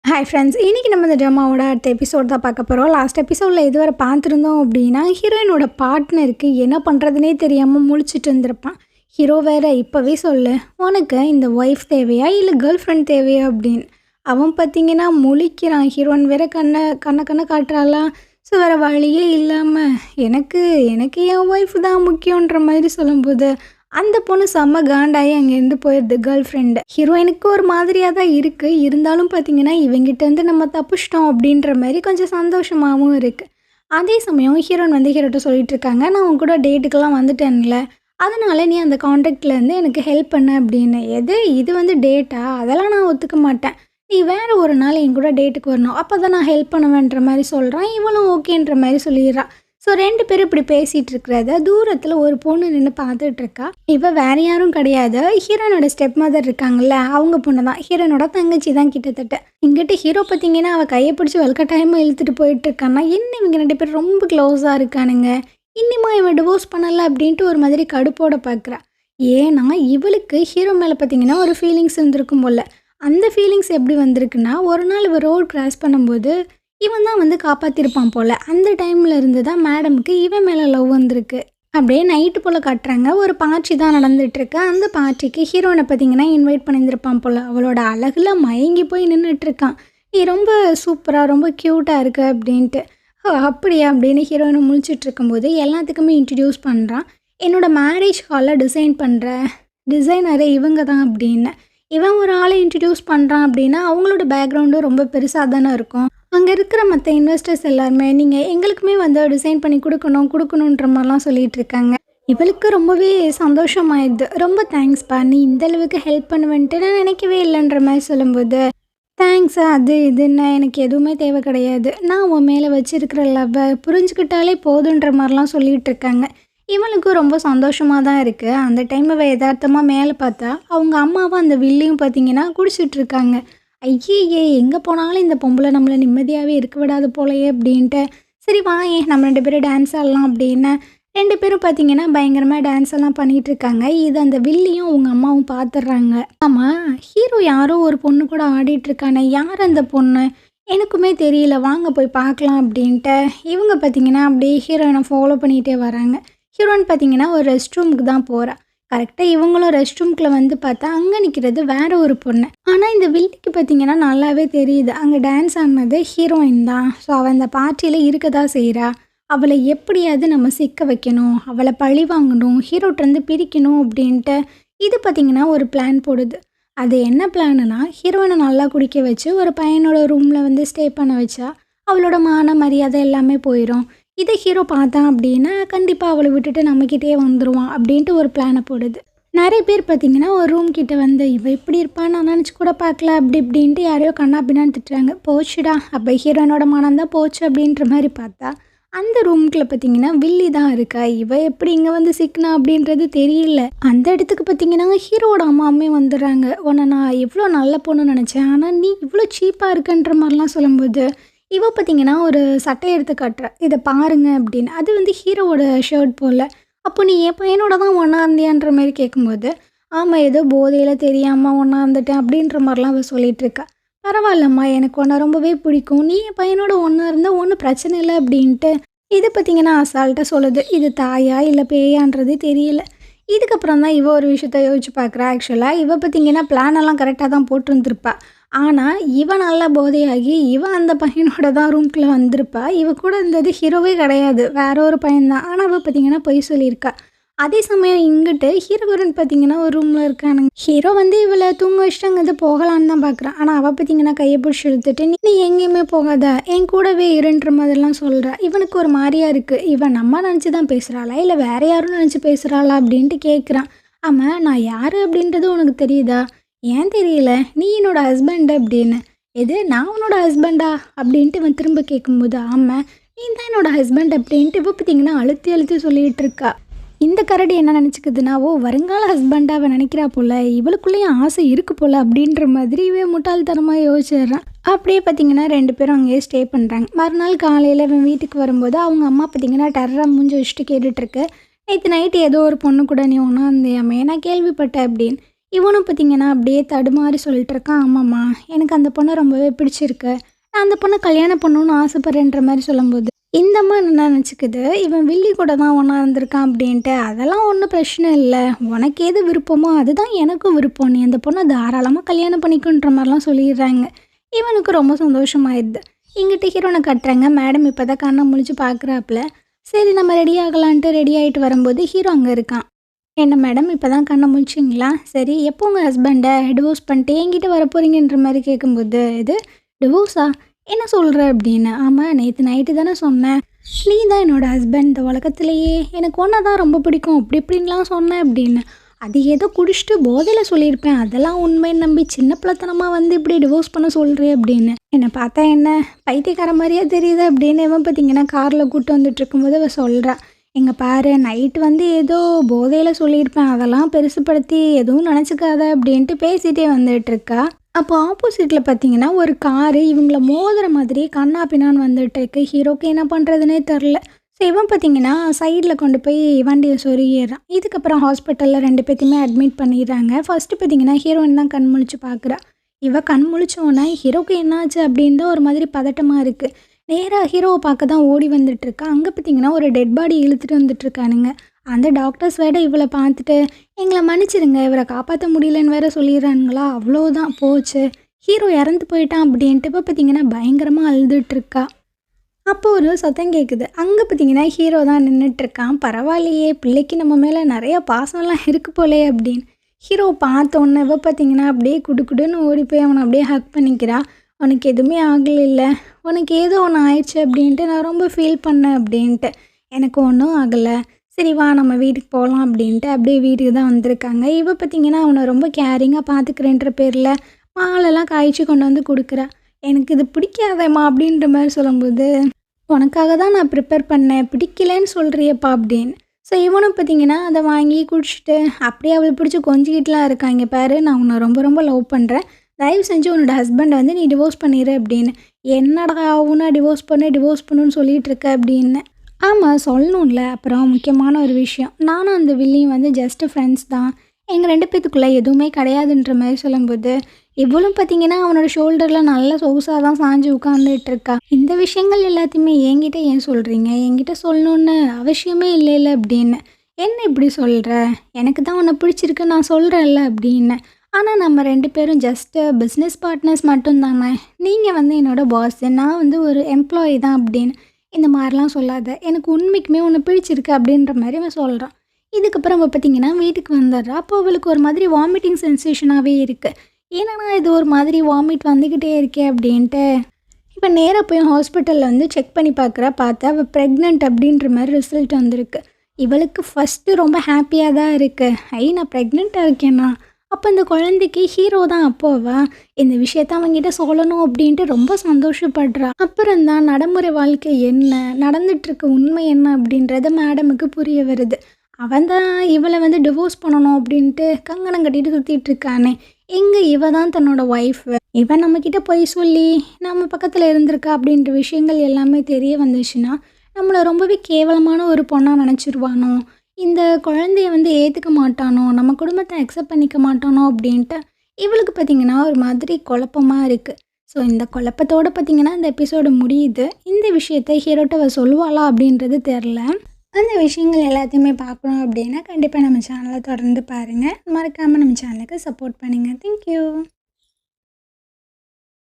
Hi friends, இன்றைக்கி நம்ம இந்த ட்ராமாவோட அடுத்த எபிசோட் தான் பார்க்க போகிறோம். லாஸ்ட் எபிசோடில் இதுவரை பார்த்துருந்தோம் அப்படின்னா, ஹீரோயினோட பார்ட்னருக்கு என்ன பண்ணுறதுனே தெரியாமல் முழிச்சிட்டு இருந்திருப்பான். ஹீரோ வேறு இப்போவே சொல்லு, உனக்கு இந்த ஒய்ஃப் தேவையா இல்லை கேர்ள் ஃப்ரெண்ட் தேவையா அப்படின்னு. அவன் பார்த்திங்கன்னா முழிக்கிறான். ஹீரோயின் வேறு கண்ணை காட்டுறாளாம். ஸோ வேறு வழியே இல்லாமல் எனக்கு எனக்கு என் ஒய்ஃப் தான் முக்கியன்ற மாதிரி சொல்லும்போது அந்த பொண்ணு செம்ம காண்டாகி அங்கேருந்து போயிடுது கேர்ள் ஃப்ரெண்டு. ஹீரோயினுக்கு ஒரு மாதிரியாக தான் இருக்குது. இருந்தாலும் பார்த்தீங்கன்னா இவங்கிட்டேருந்து நம்ம தப்பிச்சிட்டோம் அப்படின்ற மாதிரி கொஞ்சம் சந்தோஷமாகவும் இருக்குது. அதே சமயம் ஹீரோயின் ஹீரோட்ட சொல்லிட்டு இருக்காங்க, நான் உன் கூட டேட்டுக்கெல்லாம் வந்துட்டேன்ல, அதனால் நீ அந்த காண்டாக்ட்லேருந்து எனக்கு ஹெல்ப் பண்ண அப்படின்னு. இது டேட்டா? அதெல்லாம் நான் ஒத்துக்க மாட்டேன். நீ வேறு ஒரு நாள் என் கூட டேட்டுக்கு வரணும், அப்போ தான் நான் ஹெல்ப் பண்ணுவேன்ற மாதிரி சொல்கிறான். இவளும் ஓகேன்ற மாதிரி சொல்லிடுறான். ஸோ 2 பேரும் இப்படி பேசிகிட்டு இருக்கிறத தூரத்தில் ஒரு பொண்ணு நின்று பார்த்துட்ருக்கா. இவள் வேறு யாரும் கிடையாது, ஹீரோனோட ஸ்டெப் மதர் இருக்காங்கல்ல, அவங்க பொண்ணு தான். ஹீரோனோட தங்கச்சி தான் கிட்டத்தட்ட. இங்கிட்ட ஹீரோ பார்த்தீங்கன்னா அவள் கையை பிடிச்சி வல்கட்டாயமாக இழுத்துட்டு போயிட்டுருக்கான்னா, என்ன இவங்க 2 பேரும் ரொம்ப க்ளோஸாக இருக்கானுங்க, இன்னுமா இவன் டிவோர்ஸ் பண்ணலை அப்படின்ட்டு ஒரு மாதிரி கடுப்போட பார்க்குறா. ஏன்னா இவளுக்கு ஹீரோ மேலே பார்த்தீங்கன்னா ஒரு ஃபீலிங்ஸ் இருந்திருக்கும் போல். அந்த ஃபீலிங்ஸ் எப்படி வந்திருக்குன்னா, ஒரு நாள் இவள் ரோடு கிராஸ் பண்ணும்போது இவன் தான் காப்பாற்றிருப்பான் போல். அந்த டைமில் இருந்து தான் மேடமுக்கு இவன் மேலே லவ் வந்திருக்கு. அப்படியே நைட்டு போல் காட்டுறாங்க. ஒரு பார்ட்டி தான் நடந்துகிட்ருக்கு. அந்த பார்ட்டிக்கு ஹீரோனை பார்த்திங்கன்னா இன்வைட் பண்ணியிருந்திருப்பான் போல். அவளோட அழகில் மயங்கி போய் நின்றுட்டுருக்கான். நீ ரொம்ப சூப்பராக ரொம்ப க்யூட்டாக இருக்கு அப்படின்ட்டு. அப்படியா அப்படின்னு ஹீரோயினை முழிச்சிட்டு இருக்கும்போது எல்லாத்துக்குமே இன்ட்ரடியூஸ் பண்ணுறான். என்னோடய மேரேஜ் ஹாலில் டிசைன் பண்ணுற டிசைனரே இவங்க தான் அப்படின்னு. இவன் ஒரு ஆளை இன்ட்ரடியூஸ் பண்ணுறான் அப்படின்னா அவங்களோட பேக்ரவுண்டும் ரொம்ப பெருசாக தானே இருக்கும். அங்கே இருக்கிற மற்ற இன்வெஸ்டர்ஸ் எல்லாருமே நீங்கள் எங்களுக்குமே டிசைன் பண்ணி கொடுக்கணுன்ற மாதிரிலாம் சொல்லிகிட்டு இருக்காங்க. இவளுக்கு ரொம்பவே சந்தோஷமாயிடுது. ரொம்ப தேங்க்ஸ்ப்பா, நீ இந்தளவுக்கு ஹெல்ப் பண்ணுவேன்ட்டு நான் நினைக்கவே இல்லைன்ற மாதிரி சொல்லும்போது, தேங்க்ஸ் அது இதுன்னு எனக்கு எதுவுமே தேவை கிடையாது, நான் உன் மேலே வச்சுருக்கிற லவ்வை புரிஞ்சுக்கிட்டாலே போதுன்ற மாதிரிலாம் சொல்லிகிட்டு இருக்காங்க. இவளுக்கும் ரொம்ப சந்தோஷமாக தான் இருக்குது. அந்த டைம் அவள் யதார்த்தமாக மேலே பார்த்தா அவங்க அம்மாவும் அந்த வில்லையும் பார்த்திங்கன்னா குடிச்சிட்ருக்காங்க. ஐயே, எங்கே போனாலும் இந்த பொம்பளை நம்மளை நிம்மதியாகவே இருக்க விடாது போலையே அப்படின்ட்டு, சரி நம்ம 2 பேரும் டான்ஸ் ஆடலாம் அப்படின்னு 2 பேரும் பார்த்திங்கன்னா பயங்கரமாக டான்ஸ் எல்லாம் பண்ணிகிட்டு இருக்காங்க. இது அந்த வில்லியும் அவங்க அம்மாவும் பார்த்துட்றாங்க. ஆமாம், ஹீரோ யாரோ ஒரு பொண்ணு கூட ஆடிட்டுருக்கானே, யார் அந்த பொண்ணு எனக்குமே தெரியல, வாங்க போய் பார்க்கலாம் அப்படின்ட்டு இவங்க பார்த்திங்கன்னா அப்படியே ஹீரோயினை ஃபாலோ பண்ணிகிட்டே வராங்க. ஹீரோயின் பார்த்திங்கன்னா ஒரு ரெஸ்ட் ரூமுக்கு தான் போகிறா. கரெக்டாக இவங்களும் ரெஸ்ட் ரூமுக்குள்ளே பார்த்தா அங்கே நிற்கிறது வேறு ஒரு பொண்ணு. ஆனால் இந்த வில்லிக்கு பார்த்திங்கன்னா நல்லாவே தெரியுது அங்கே டான்ஸ் ஆடினது ஹீரோயின் தான். ஸோ அவள் அந்த பார்ட்டியில் இருக்க தான் செய்கிறா. அவளை எப்படியாவது நம்ம சிக்க வைக்கணும், அவளை பழி வாங்கணும், ஹீரோட்டேருந்து பிரிக்கணும் அப்படின்ட்டு இது பார்த்திங்கன்னா ஒரு பிளான் போடுது. அது என்ன பிளான்னா, ஹீரோயினை நல்லா குடிக்க வச்சு ஒரு பையனோட ரூமில் ஸ்டே பண்ண வச்சா அவளோட மான மரியாதை எல்லாமே போயிடும். இதை ஹீரோ பார்த்தான் அப்படின்னா கண்டிப்பாக அவளை விட்டுட்டு நம்மக்கிட்டே வந்துடுவான் அப்படின்ட்டு ஒரு பிளானை போடுது. நிறைய பேர் பார்த்திங்கன்னா ஒரு ரூம் கிட்டே இவள் இப்படி இருப்பான்னு நான் நினச்சி கூட பார்க்கல அப்படி இப்படின்ட்டு யாரையோ கண்ணா பின்னான்னு திட்டுறாங்க. போச்சுடா, அப்போ ஹீரோயினோட மனம் தான் போச்சு அப்படின்ற மாதிரி பார்த்தா அந்த ரூமுக்குள்ளே பார்த்திங்கன்னா வில்லி தான் இருக்கா. இவள் எப்படி இங்கே சிக்கினா அப்படின்றது தெரியல. அந்த இடத்துக்கு பார்த்திங்கன்னா ஹீரோட அம்மாவுமே வந்துடுறாங்க. உன்னை நான் எவ்வளோ நல்ல பொண்ணு நினச்சேன், ஆனால் நீ இவ்வளோ சீப்பாக இருக்குன்ற மாதிரிலாம் சொல்லும்போது இவள் பார்த்திங்கன்னா ஒரு சட்டையை எடுத்து காட்டுற, இதை பாருங்க அப்படின்னு. அது ஹீரோவோட ஷர்ட் போல். அப்போ நீ என் பையனோட தான் ஒன்றா இருந்தியான்ற மாதிரி கேட்கும்போது, ஆமாம் ஏதோ போதையில் தெரியாமல் ஒன்றா இருந்துட்டேன் அப்படின்ற மாதிரிலாம் அவள் சொல்லிகிட்ருக்கா. பரவாயில்லம்மா, எனக்கு ஒன்றை ரொம்பவே பிடிக்கும், நீ என் பையனோட ஒன்றா இருந்தால் ஒன்றும் பிரச்சனை இல்லை அப்படின்ட்டு இது பார்த்திங்கன்னா அசால்ட்டாக சொல்லுது. இது தாயா இல்லை பேயான்றதே தெரியல. இதுக்கப்புறம் தான் இவள் ஒரு விஷயத்த யோசிச்சு பார்க்குறா. ஆக்சுவலாக இவள் பார்த்திங்கன்னா பிளானெல்லாம் கரெக்டாக தான் போட்டிருந்துருப்பா. ஆனால் இவன் நல்லா போதையாகி இவன் அந்த பையனோட தான் ரூம்குள்ளே வந்திருப்பா. இவ கூட இருந்தது ஹீரோவே கிடையாது, வேற ஒரு பையன்தான். ஆனால் அவள் பார்த்திங்கன்னா பொய் சொல்லியிருக்கா. அதே சமயம் இங்கிட்டு ஹீரோயின் பார்த்திங்கன்னா ஒரு ரூமில் இருக்கானுங்க. ஹீரோ இவளை தூங்க வச்சுட்டு அங்கே போகலான்னு தான் பார்க்குறான். ஆனால் அவள் பார்த்திங்கன்னா கையை பிடிச்சி இழுத்துட்டு நீ எங்கேயுமே போகாத, என் கூடவே இருன்ற மாதிரிலாம் சொல்கிறா. இவனுக்கு ஒரு மாதிரியாக இருக்குது. இவன் நம்ம நினச்சி தான் பேசுகிறாளா இல்லை வேறு யாரும் நினச்சி பேசுகிறாளா அப்படின்ட்டு கேட்குறான். ஆமாம், நான் யார் அப்படின்றது உனக்கு தெரியுதா? ஏன் தெரியல, நீ என்னோடய ஹஸ்பண்டு அப்படின்னு. எது, நான் உன்னோட ஹஸ்பண்டா அப்படின்ட்டு இவன் திரும்ப கேட்கும்போது, ஆமாம் நீ தான் என்னோடய ஹஸ்பண்ட் அப்படின்ட்டு இவ பார்த்திங்கன்னா அழுத்தி சொல்லிகிட்டு இருக்கா. இந்த கரடி என்ன நினச்சிக்குதுன்னா, வருங்கால ஹஸ்பண்டாக அவன் நினைக்கிறா போல், இவளுக்குள்ளேயும் ஆசை இருக்கு போல் அப்படின்ற மாதிரி இவன் முட்டாள்தனமாக யோசிச்சிடுறான். அப்படியே பார்த்திங்கன்னா 2 பேரும் அங்கேயே ஸ்டே பண்ணுறாங்க. மறுநாள் காலையில் இவன் வீட்டுக்கு வரும்போது அவங்க அம்மா பார்த்திங்கன்னா டெரராக மூஞ்சி வச்சுட்டு கேட்டுட்ருக்கு, நேற்று நைட்டு ஏதோ ஒரு பொண்ணு கூட நீ ஒன்றா இருந்தியாமே, நான் கேள்விப்பட்டேன் அப்படின்னு. இவனும் பார்த்தீங்கன்னா அப்படியே தடுமாறி சொல்லிட்டு இருக்கான், ஆமாம்மா எனக்கு அந்த பொண்ணை ரொம்பவே பிடிச்சிருக்கு, நான் அந்த பொண்ணை கல்யாணம் பண்ணணும்னு ஆசைப்பட்றேன்ற மாதிரி சொல்லும்போது, இந்த அம்மா என்ன நினச்சிக்குது, இவன் வில்லி கூட தான் ஒன்றா இருந்திருக்கான் அப்படின்ட்டு. அதெல்லாம் ஒன்றும் பிரச்சனை இல்லை, உனக்கு எது விருப்பமோ அதுதான் எனக்கும் விருப்பம், நீ அந்த பொண்ணை தாராளமாக கல்யாணம் பண்ணிக்குன்ற மாதிரிலாம் சொல்லிடுறாங்க. இவனுக்கு ரொம்ப சந்தோஷமாயிடுது. இங்கிட்ட ஹீரோனை கட்டுறாங்க. மேடம் இப்போ தான் கண்ணை முழிச்சு பார்க்குறாப்புல. சரி நம்ம ரெடி ஆகலான்ட்டு ரெடி ஆகிட்டு வரும்போது ஹீரோ அங்கே இருக்கான். என்ன மேடம் இப்போ தான் கண்ணை முழிச்சிங்களா? சரி எப்போ உங்கள் ஹஸ்பண்டை டிவோர்ஸ் பண்ணிட்டு என்கிட்ட வர போகிறீங்கன்ற மாதிரி கேட்கும்போது, இது டிவோர்ஸா, என்ன சொல்கிற அப்படின்னு. ஆமாம் நேற்று நைட்டு தானே சொன்னேன், நீ தான் என்னோடய ஹஸ்பண்ட், இந்த உலகத்துலேயே எனக்கு ஒன்றை தான் ரொம்ப பிடிக்கும் அப்படி இப்படின்லாம் சொன்னேன் அப்படின்னு. அது ஏதோ குடிச்சிட்டு போதையில் சொல்லியிருப்பேன், அதெல்லாம் உண்மைன்னு நம்பி சின்ன பிள்ளைத்தனமாக வந்து இப்படி டிவோர்ஸ் பண்ண சொல்கிறேன் அப்படின்னு. என்னை பார்த்தா என்ன பைத்தியக்கார மாதிரியே தெரியுது அப்படின்னு. இவன் பார்த்தீங்கன்னா காரில் கூப்பிட்டு வந்துட்டு இருக்கும்போது அவள் சொல்கிறா, எங்கள் பாரு நைட்டு வந்து ஏதோ போதையில் சொல்லியிருப்பேன், அதெல்லாம் பெருசுப்படுத்தி எதுவும் நினச்சிக்காத அப்படின்ட்டு பேசிகிட்டே வந்துட்டுருக்கா. அப்போ ஆப்போசிட்டில் பார்த்தீங்கன்னா ஒரு காரு இவங்கள மோதுற மாதிரி கண்ணா பின்னான்னு வந்துட்டு இருக்கு. ஹீரோக்கு என்ன பண்ணுறதுனே தெரில. ஸோ இவன் பார்த்தீங்கன்னா சைடில் கொண்டு போய் வண்டியை சொருகிடுறான். இதுக்கப்புறம் ஹாஸ்பிட்டலில் 2 பேர்த்தையுமே அட்மிட் பண்ணிடுறாங்க. ஃபஸ்ட்டு பார்த்தீங்கன்னா ஹீரோயின் தான் கண் முழிச்சு பார்க்குறா. இவள் கண் முழிச்சோன்னே ஹீரோக்கு என்னாச்சு அப்படின்னு தான் ஒரு மாதிரி பதட்டமாக இருக்குது. நேராக ஹீரோவை பார்க்க தான் ஓடி வந்துட்டுருக்கா. அங்கே பார்த்தீங்கன்னா ஒரு டெட் பாடி இழுத்துட்டு வந்துட்டுருக்கானுங்க. அந்த டாக்டர்ஸ் வேற இவளை பார்த்துட்டு, எங்களை மன்னிச்சிடுங்க இவரை காப்பாற்ற முடியலன்னு வேற சொல்லிடுறானுங்களா. அவ்வளோதான் போச்சு, ஹீரோ இறந்து போயிட்டான் அப்படின்ட்டு இப்போ பார்த்தீங்கன்னா பயங்கரமாக அழுதுட்டுருக்கா. அப்போ ஒரு சத்தம் கேட்குது. அங்கே பார்த்தீங்கன்னா ஹீரோ தான் நின்றுட்டுருக்கான். பரவாயில்லையே பிள்ளைக்கு நம்ம மேலே நிறையா பாசம்லாம் இருக்கு போலே அப்படின்னு. ஹீரோ பார்த்தோன்னே இவ பார்த்தீங்கன்னா அப்படியே குடுன்னு ஓடி போய் அவனை அப்படியே ஹக் பண்ணிக்கிறா. உனக்கு எதுவுமே ஆகலை, உனக்கு ஏதோ ஒன்று ஆயிடுச்சு அப்படின்ட்டு நான் ரொம்ப ஃபீல் பண்ணேன் அப்படின்ட்டு. எனக்கு ஒன்றும் ஆகலை, சரி வா நம்ம வீட்டுக்கு போகலாம் அப்படின்ட்டு அப்படியே வீட்டுக்கு தான் வந்திருக்காங்க. இவ பார்த்தீங்கன்னா அவனை ரொம்ப கேரிங்காக பார்த்துக்கிறேன்ற பேரில் மாலெல்லாம் காய்ச்சி கொண்டு வந்து கொடுக்குறா. எனக்கு இது பிடிக்காதேம்மா அப்படின்ற மாதிரி சொல்லும்போது, உனக்காக தான் நான் ப்ரிப்பேர் பண்ணேன், பிடிக்கலன்னு சொல்கிறியப்பா அப்படின்னு. ஸோ இவனும் பார்த்தீங்கன்னா அதை வாங்கி குடிச்சிட்டு அப்படியே அவளை பிடிச்சி கொஞ்சிக்கிட்டுலாம் இருக்காங்க. பாரு நான் உன்னை ரொம்ப ரொம்ப லவ் பண்ணுறேன், தயவு செஞ்சு உன்னோட ஹஸ்பண்டை வந்து நீ டிவோர்ஸ் பண்ணிடு அப்படின்னு. என்னடா ஆகுனா டிவோர்ஸ் பண்ணுன்னு சொல்லிகிட்டு இருக்க அப்படின்னு. ஆமாம் சொல்லணும்ல. அப்புறம் முக்கியமான ஒரு விஷயம், நானும் அந்த வில்லியும் வந்து ஜஸ்ட்டு ஃப்ரெண்ட்ஸ் தான், எங்கள் 2 பேத்துக்குள்ளே எதுவுமே கிடையாதுன்ற மாதிரி சொல்லும்போது, இவளும் பார்த்தீங்கன்னா அவனோட ஷோல்டரில் நல்ல சொகுசாக தான் சாஞ்சு உட்காந்துட்டு இருக்கா. இந்த விஷயங்கள் எல்லாத்தையுமே என்கிட்ட ஏன் சொல்கிறீங்க, என்கிட்ட சொல்லணுன்னு அவசியமே இல்லைல்ல அப்படின்னு. என்ன இப்படி சொல்கிற, எனக்கு தான் உன்னை பிடிச்சிருக்கு நான் சொல்கிறேன்ல அப்படின்னு. ஆனால் நம்ம 2 பேரும் ஜஸ்ட்டு பிஸ்னஸ் பார்ட்னர்ஸ் மட்டும்தானே, நீங்கள் வந்து என்னோடய பாஸ், நான் வந்து ஒரு எம்ப்ளாயி தான் அப்படின்னு. இந்த மாதிரிலாம் சொல்லாத, எனக்கு உண்மைக்குமே உன்னை பிடிச்சிருக்கு அப்படின்ற மாதிரி அவன் சொல்கிறான். இதுக்கப்புறம் அவள் பார்த்தீங்கன்னா வீட்டுக்கு வந்துடுறா. அப்போ அவளுக்கு ஒரு மாதிரி வாமிட்டிங் சென்சேஷனாகவே இருக்குது. ஏன்னா இது ஒரு மாதிரி வாமிட் வந்துக்கிட்டே இருக்கே அப்படின்ட்டு இப்போ நேராக போய் ஹாஸ்பிட்டலில் வந்து செக் பண்ணி பார்த்தா அவள் ப்ரெக்னென்ட் அப்படின்ற மாதிரி ரிசல்ட் வந்திருக்கு. இவளுக்கு ஃபஸ்ட்டு ரொம்ப ஹாப்பியாக தான் இருக்குது, நான் ப்ரெக்னெண்ட்டாக இருக்கேன்னா. அப்போ இந்த குழந்தைக்கு ஹீரோ தான் அப்போவா இந்த விஷயத்த அவங்ககிட்ட சொல்லணும் அப்படின்ட்டு ரொம்ப சந்தோஷப்படுறா. அப்புறம் தான் நடைமுறை வாழ்க்கை என்ன நடந்துட்டுருக்கு, உண்மை என்ன அப்படின்றத மேடமுக்கு புரிய வருது. அவன் தான் இவளை வந்து டிவோர்ஸ் பண்ணணும் அப்படின்ட்டு கங்கணம் கட்டிட்டு சுற்றிட்டு இருக்கானே. எங்கே இவ தான் தன்னோட ஒய்ஃப், இவன் நம்மக்கிட்ட போய் சொல்லி நம்ம பக்கத்தில் இருந்திருக்கா அப்படின்ற விஷயங்கள் எல்லாமே தெரிய வந்துச்சுன்னா நம்மளை ரொம்பவே கேவலமான ஒரு பொண்ணாக நினச்சிருவானோ, இந்த குழந்தைய வந்து ஏற்றுக்க மாட்டானோ, நம்ம குடும்பத்தை அக்செப்ட் பண்ணிக்க மாட்டானோ அப்படின்ட்டு இவளுக்கு பார்த்திங்கன்னா ஒரு மாதிரி குழப்பமாக இருக்குது. ஸோ இந்த குழப்பத்தோடு பார்த்திங்கன்னா இந்த எபிசோடு முடியுது. இந்த விஷயத்தை ஹீரோட்ட அவள் சொல்லுவாளா அப்படின்றது தெரில. அந்த விஷயங்கள் எல்லாத்தையுமே பார்க்கணும் அப்படின்னா கண்டிப்பாக நம்ம சேனலை தொடர்ந்து பாருங்கள். மறக்காமல் நம்ம சேனலுக்கு சப்போர்ட் பண்ணுங்கள். தேங்க்யூ.